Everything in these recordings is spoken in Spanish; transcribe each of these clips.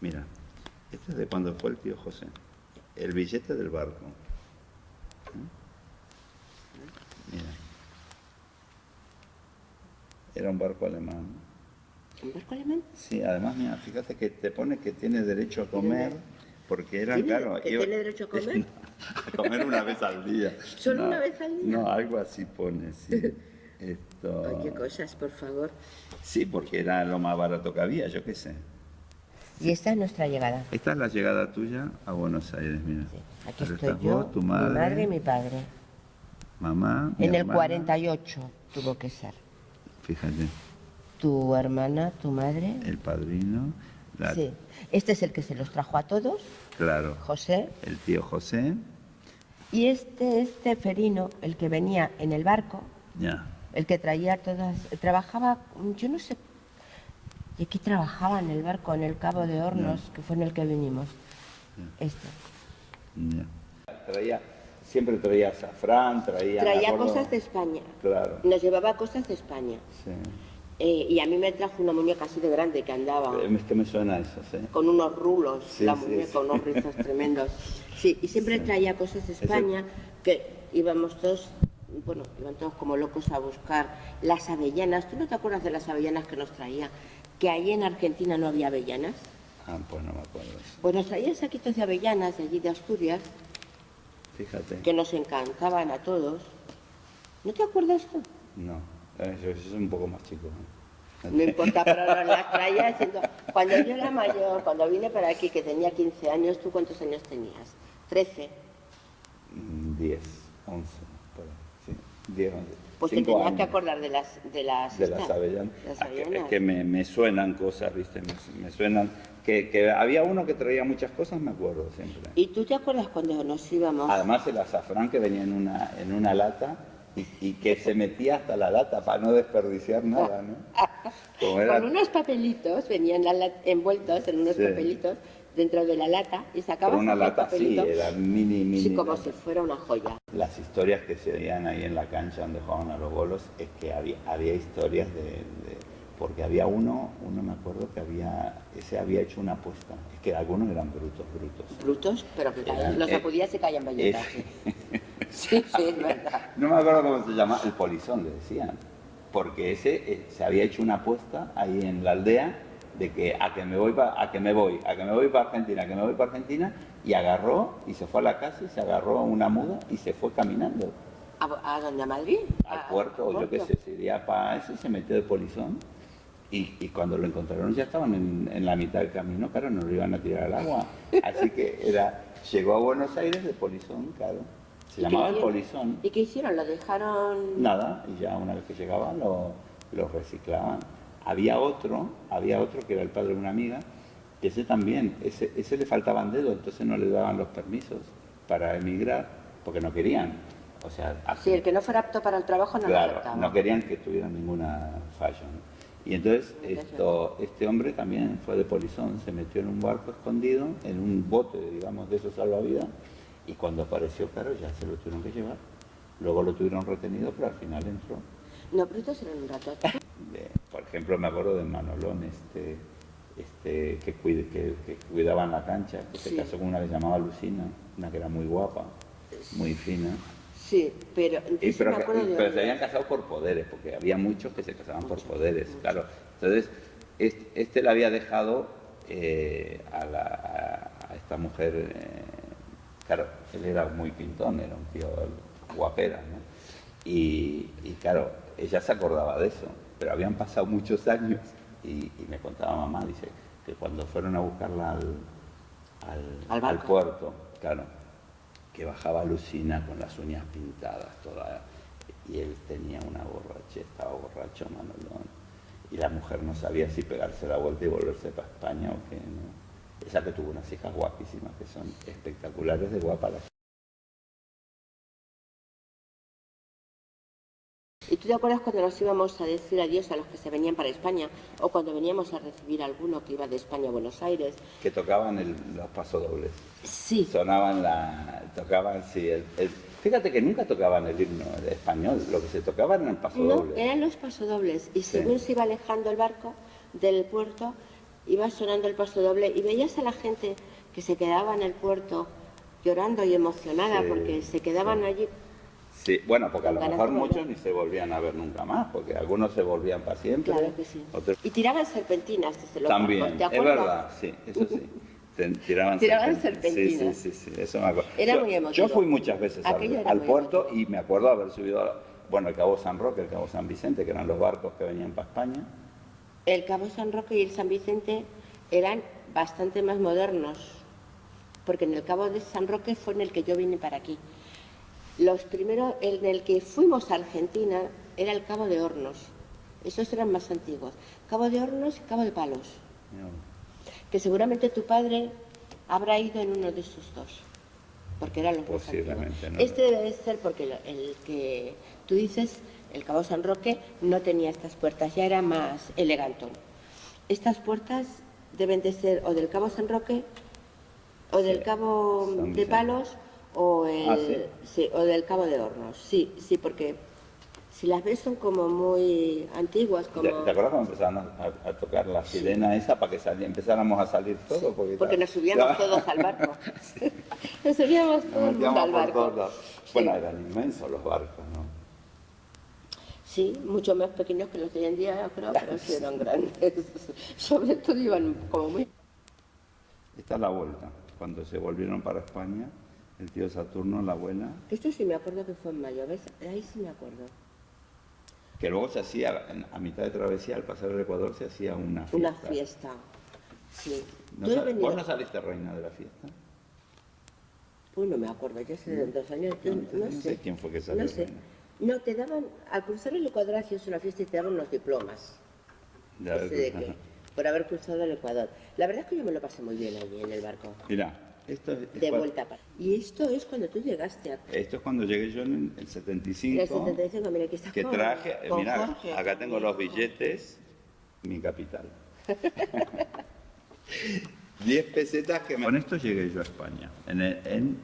Mira, este es de cuando fue el tío José. El billete del barco. Mira. Era un barco alemán. ¿Un barco alemán? Sí, además, mira, fíjate que te pone que tiene derecho a comer, porque era claro. ¿Que tiene derecho a comer? A comer una vez al día. ¿Solo una vez al día? No, algo así pone, sí. Esto... Oye, cosas, por favor. Sí, porque era lo más barato que había, yo qué sé. Y esta es nuestra llegada. Esta es la llegada tuya a Buenos Aires, mira. Sí. Aquí Ahora estoy estás yo, vos, tu mi madre, madre y mi padre. mamá, mi En el hermana. 48 tuvo que ser. Fíjate, Tu hermana, tu madre. el padrino, Sí. Este es el que se los trajo a todos, claro, José. el tío José, Y este Ferino, el que venía en el barco, ya. el que traía todas... Trabajaba, yo no sé de qué trabajaba en el barco, en el Cabo de Hornos, que fue en el que vinimos. Este. Ya. Siempre traía azafrán, Traía cosas de España. Claro. Nos llevaba cosas de España. Sí. Y a mí me trajo una muñeca así de grande que andaba Es que me suena eso, sí. con unos rulos, Sí, la sí, muñeca, sí. unos rizos tremendos. Sí, y siempre traía cosas de España, que íbamos todos, bueno, iban todos como locos a buscar las avellanas. ¿Tú no te acuerdas de las avellanas que nos traía? Que allí en Argentina no había avellanas. Ah, pues no me acuerdo eso. Pues nos traía saquitos de avellanas de allí de Asturias, Fíjate. que nos encantaban a todos. ¿No te acuerdas tú? No, yo soy un poco más chico. No importa, pero nos las traía diciendo, cuando yo era mayor, cuando vine para aquí, que tenía 15 años, ¿tú cuántos años tenías? 13. 10, 11, por ahí, sí, 10, 11. Pues te 5 tenías años. que acordar de las De las avellanas. Las Ah, avellanas. Es que me suenan cosas, ¿viste? Me suenan. Que había uno que traía muchas cosas, me acuerdo siempre. ¿Y tú te acuerdas cuando nos íbamos? Además, el azafrán que venía en una lata y que se metía hasta la lata para no desperdiciar nada, ¿no? Como era... Con unos papelitos, venían envueltos en unos Sí. papelitos dentro de la lata y sacabas Con una aquel lata, sí, papelito. era mini. Sí, como lata. si fuera una joya. Las historias que se veían ahí en la cancha donde jugaban a los bolos es que había historias porque había uno me acuerdo que ese había hecho una apuesta. Es que algunos eran brutos. Brutos, pero que Eran- los sacudías y caían belletas. Sí, es verdad. No me acuerdo cómo se llama, el polizón le decían. Porque ese se había hecho una apuesta ahí en la aldea de que a que me voy para Argentina, y agarró y se fue a la casa y se agarró una muda y se fue caminando ¿A dónde? ¿A Madrid? al puerto, o yo qué sé, se iría para eso y se metió de polizón. Y cuando lo encontraron ya estaban en la mitad del camino, claro, no lo iban a tirar al agua. Así que llegó a Buenos Aires de polizón, claro. Se llamaba el polizón. ¿Y qué hicieron? ¿Lo dejaron? Nada, y ya una vez que llegaban lo reciclaban. Había otro que era el padre de una amiga, que ese también, ese le faltaban dedos, entonces no le daban los permisos para emigrar, porque no querían. O sea, Sí, el que no fuera apto para el trabajo no lo claro, aceptaba. no querían que tuviera ninguna falla, ¿no? Y entonces este hombre también fue de polizón, se metió en un barco escondido, en un bote, digamos, de esos salvavidas, y cuando apareció, claro, ya se lo tuvieron que llevar. Luego lo tuvieron retenido, pero al final entró. No, brutos eran un rato. Por ejemplo, me acuerdo de Manolón, que cuidaban la cancha, que se casó con una que se llamaba Lucina, una que era muy guapa, muy fina. Sí, pero... Pero se habían casado por poderes, porque había muchos que se casaban por poderes, claro. Entonces, este le había dejado a esta mujer, claro, él era muy pintón, era un tío guapera, ¿no? Y claro, ella se acordaba de eso, pero habían pasado muchos años y me contaba mamá, dice, que cuando fueron a buscarla al puerto, claro, que bajaba Lucina con las uñas pintadas toda, y él tenía una borracha, estaba borracho Manolón, y la mujer no sabía si pegarse la vuelta y volverse para España o qué, ¿no? Esa que tuvo unas hijas guapísimas, que son espectaculares de guapa las. ¿Y tú te acuerdas cuando nos íbamos a decir adiós a los que se venían para España? O cuando veníamos a recibir a alguno que iba de España a Buenos Aires. Que tocaban los pasodobles. Sí. Tocaban, sí. Fíjate que nunca tocaban el himno español, lo que se tocaban eran pasodobles. No, eran los pasodobles. Y según se iba alejando el barco del puerto, iba sonando el paso doble y veías a la gente que se quedaba en el puerto llorando y emocionada Sí, porque se quedaban allí. Sí, bueno, porque a lo Con ganas mejor de muchos volver. ni se volvían a ver nunca más, porque algunos se volvían para siempre, Claro que sí. otros Y tiraban serpentinas desde los también, barcos, ¿te es acuerdas? verdad, sí, eso sí. Tiraban Tiraban serpentinas. serpentinas. Sí, eso me acuerdo. Era muy emotivo. Yo fui muchas veces Aquello era al muy puerto emotivo. y me acuerdo haber subido, bueno, el Cabo San Roque, el Cabo San Vicente, que eran los barcos que venían para España. El Cabo San Roque y el San Vicente eran bastante más modernos, porque en el Cabo de San Roque fue en el que yo vine para aquí. Los primeros, en el que fuimos a Argentina, era el Cabo de Hornos. Esos eran más antiguos. Cabo de Hornos y Cabo de Palos. Que seguramente tu padre habrá ido en uno de esos dos, porque eran los más Posiblemente, antiguos. ¿no? Este debe ser porque el que tú dices, el Cabo San Roque, no tenía estas puertas, ya era más elegantón. Estas puertas deben de ser o del Cabo San Roque, o del Cabo San de Vicente. Palos, o, ¿Sí? sí, o del Cabo de Hornos. Sí, sí, porque si las ves son como muy antiguas, como... ¿Te acuerdas cuando empezaron a tocar la sirena esa para que empezáramos a salir todos? Porque nos subíamos todos al barco. Nos subíamos Nos todo el mundo metíamos al por barco. todos lados. Sí. Bueno, eran inmensos los barcos, ¿no? Sí, mucho más pequeños que los de hoy en día, yo creo, pero sí eran grandes. Sobre todo iban como muy... Esta es la vuelta. Cuando se volvieron para España, el tío Saturno, la abuela, Esto sí me acuerdo que fue en mayo, ¿ves? Ahí sí me acuerdo. que luego se hacía, a mitad de travesía, al pasar el Ecuador, se hacía una fiesta. Una fiesta. Sí. ¿No ¿Tú has sal- venido? ¿Vos no saliste reina de la fiesta? Pues no me acuerdo, ya hace 2 años, yo no sé. quién fue que salió No sé. reina. No, te daban, al cruzar el Ecuador hacías una fiesta y te daban unos diplomas. De haber Ese de cruzado. que, por haber cruzado el Ecuador. La verdad es que yo me lo pasé muy bien allí en el barco. Mirá, esto es De vuelta para... Y esto es cuando tú llegaste a... Esto es cuando llegué yo en el 75. En el 75, mira, aquí estás Que con- traje, con mirá, Jorge. acá tengo los billetes, mi capital. 10 pesetas que me... Con esto llegué yo a España. En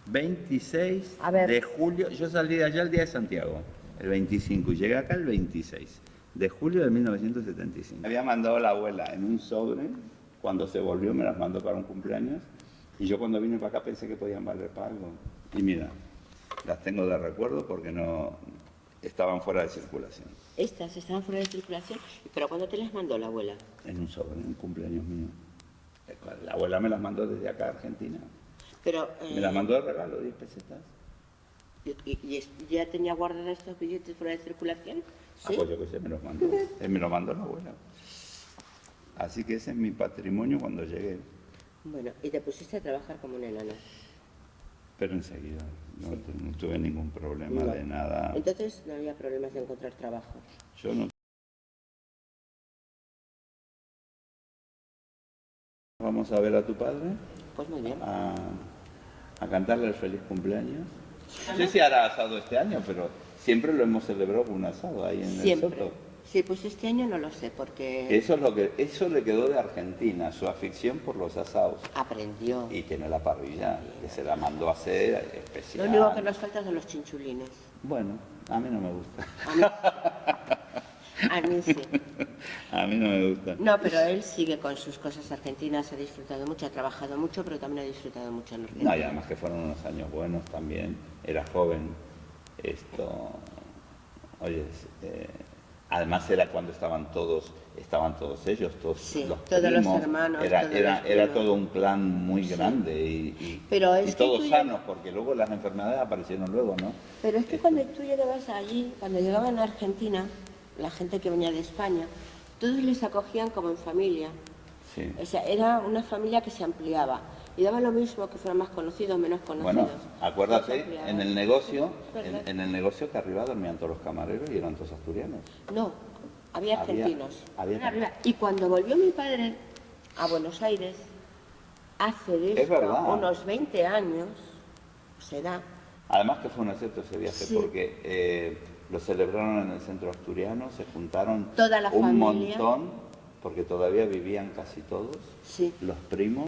26 A ver. de julio, yo salí de allá el día de Santiago, el 25, y llegué acá el 26 de julio de 1975. Me había mandado la abuela en un sobre, cuando se volvió me las mandó para un cumpleaños, y yo cuando vine para acá pensé que podían valer para algo. Y mira, las tengo de recuerdo porque no estaban fuera de circulación. Estas estaban fuera de circulación, pero ¿cuándo te las mandó la abuela? En un sobre, en un cumpleaños mío. La abuela me las mandó desde acá a Argentina. Pero, Me las mandó de regalo, 10 pesetas. ¿y ya tenía guardados estos billetes fuera de circulación? Ah, pues yo qué sé, me los mandó. Me los mandó la abuela. Así que ese es mi patrimonio cuando llegué. Bueno, y te pusiste a trabajar como una enana. Pero enseguida, no tuve ningún problema No. de nada. Entonces no había problemas de encontrar trabajo. Yo no. Vamos a ver a tu padre, Pues muy bien. a cantarle el feliz cumpleaños. No sé si hará asado este año, pero siempre lo hemos celebrado con un asado ahí en el Siempre. Soto. Sí, pues este año no lo sé, porque Eso le quedó de Argentina, su afición por los asados. aprendió. Y tiene la parrilla, que se la mandó a hacer Lo especial. único que nos falta son los chinchulines. Bueno, a mí no me gusta. A mí sí. A mí no me gusta. No, pero él sigue con sus cosas argentinas, ha disfrutado mucho, ha trabajado mucho, pero también ha disfrutado mucho en Argentina. No, y además que fueron unos años buenos también. Era joven. Oye, además era cuando estaban todos ellos, todos Sí, los todos los primos. hermanos, Era, todos era, los era primos. todo un clan muy grande y Pero es que todos tú ya- sanos, porque luego las enfermedades aparecieron luego, ¿no? Pero es que cuando tú llegabas allí, cuando llegaban a Argentina, la gente que venía de España, todos les acogían como en familia. Sí. O sea, era una familia que se ampliaba. Y daba lo mismo que fueran más conocidos o menos conocidos. Bueno, acuérdate, Se ampliaba. en el negocio, ¿Verdad? en el negocio que arriba dormían todos los camareros y eran todos asturianos. No, había Había- argentinos. había- Arriba. Y cuando volvió mi padre a Buenos Aires, hace de Es esto verdad. unos 20 años, será, Además que fue un acierto ese viaje Sí. porque lo celebraron en el centro asturiano, se juntaron Toda la un familia. montón, porque todavía vivían casi todos, sí. los primos,